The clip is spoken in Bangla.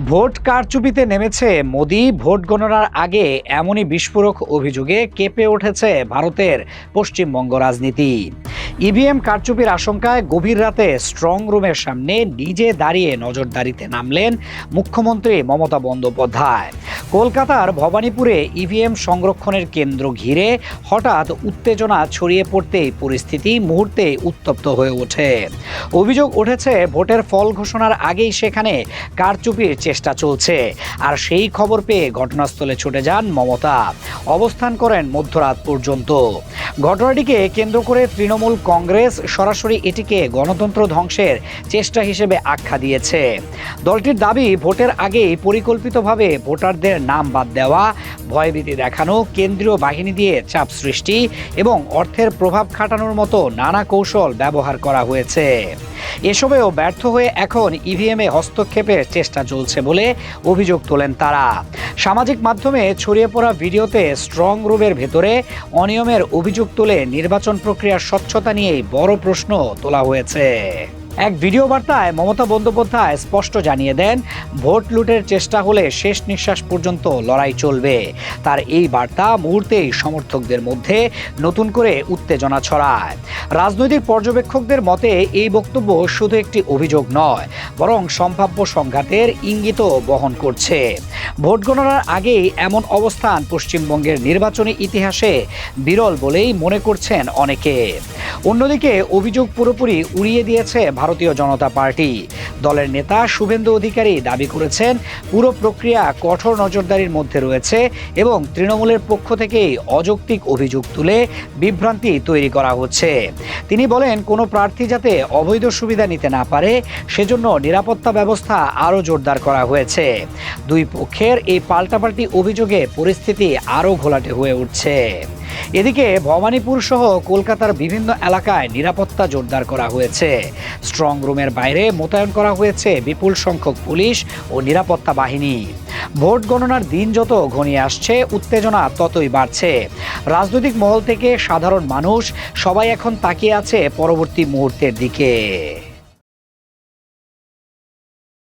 ভোট কারচুপিতে নেমেছে মোদি। ভোট গণনার আগে এমনই বিস্ফোরক অভিযোগে কেঁপে উঠেছে ভারতের পশ্চিমবঙ্গ রাজনীতি। ইভিএম কারচুপির আশঙ্কায় গভীর রাতে স্ট্রং রুমের সামনে নিজে দাঁড়িয়ে নজরদারিতে নামলেন মুখ্যমন্ত্রী মমতা বন্দ্যোপাধ্যায়। কলকাতার ভবানীপুরে ইভিএম সংরক্ষণের কেন্দ্র ঘিরে হঠাৎ উত্তেজনা ছড়িয়ে পড়তেই পরিস্থিতি মুহূর্তে উত্তপ্ত হয়ে ওঠে। অভিযোগ উঠেছে ভোটের ফল ঘোষণার আগেই সেখানে কারচুপির চেষ্টা চলছে, আর সেই খবর পেয়ে ঘটনাস্থলে ছুটে যান মমতা। অবস্থান করেন মধ্যরাত পর্যন্ত। ঘটনাটিকে কেন্দ্র করে তৃণমূল কংগ্রেস সরাসরি এটিকে গণতন্ত্র ধ্বংসের চেষ্টা হিসেবে আখ্যা দিয়েছে। দলটির দাবি, ভোটের আগেই পরিকল্পিতভাবে ভোটারদের নাম বাদ দেওয়া, ভয়ভীতি দেখানো, কেন্দ্রীয় বাহিনী দিয়ে চাপ সৃষ্টি এবং অর্থের প্রভাব খাটানোর মতো নানা কৌশল ব্যবহার করা হয়েছে। এসবেও ব্যর্থ হয়ে এখন ইভিএমে হস্তক্ষেপের চেষ্টা চলছে বলে অভিযোগ তোলেন তারা। সামাজিক মাধ্যমে ছড়িয়ে পড়া ভিডিওতে স্ট্রং রুমের ভেতরে অনিয়মের অভিযোগ তুলে নির্বাচন প্রক্রিয়ার স্বচ্ছতা নিয়েই বড় প্রশ্ন তোলা হয়েছে। এক ভিডিও বার্তায় মমতা বন্দ্যোপাধ্যায় স্পষ্ট জানিয়ে দেন, ভোট লুটের চেষ্টা হলে শেষ নিঃশ্বাস পর্যন্ত লড়াই চলবে। তার এই বার্তা মুহূর্তেই সমর্থকদের মধ্যে নতুন করে উত্তেজনা ছড়ায়। রাজনৈতিক পর্যবেক্ষকদের মতে এই বক্তব্য শুধু একটি অভিযোগ নয়, বরং সম্ভাব্য সংঘাতের ইঙ্গিতও বহন করছে। ভোট গণনার আগেই এমন অবস্থান পশ্চিমবঙ্গের নির্বাচনী ইতিহাসে বিরল বলেই মনে করছেন অনেকে। অন্যদিকে অভিযোগ পুরোপুরি উড়িয়ে দিয়েছে ভারতীয় জনতা পার্টি। দলের নেতা শুভেন্দু অধিকারী দাবি করেছেন, পুরো প্রক্রিয়া কঠোর নজরদারির মধ্যে রয়েছে এবং তৃণমূলের পক্ষ থেকেই অযৌক্তিক অভিযোগ তুলে বিভ্রান্তি তৈরি করা হচ্ছে। তিনি বলেন, কোনো প্রার্থী যাতে অবৈধ সুবিধা নিতে না পারে সেজন্য নিরাপত্তা ব্যবস্থা আরও জোরদার করা হয়েছে। দুই পক্ষের এই পাল্টাপাল্টি অভিযোগে পরিস্থিতি আরও ঘোলাটে হয়ে উঠছে। এদিকে ভবানীপুর সহ কলকাতার বিভিন্ন এলাকায় নিরাপত্তা জোরদার করা হয়েছে। স্ট্রং রুমের বাইরে মোতায়েন করা হয়েছে বিপুল সংখ্যক পুলিশ ও নিরাপত্তা বাহিনী। ভোট গণনার দিন যত ঘনিয়ে আসছে, উত্তেজনা ততই বাড়ছে। রাজনৈতিক মহল থেকে সাধারণ মানুষ সবাই এখন তাকিয়ে আছে পরবর্তী মুহূর্তের দিকে।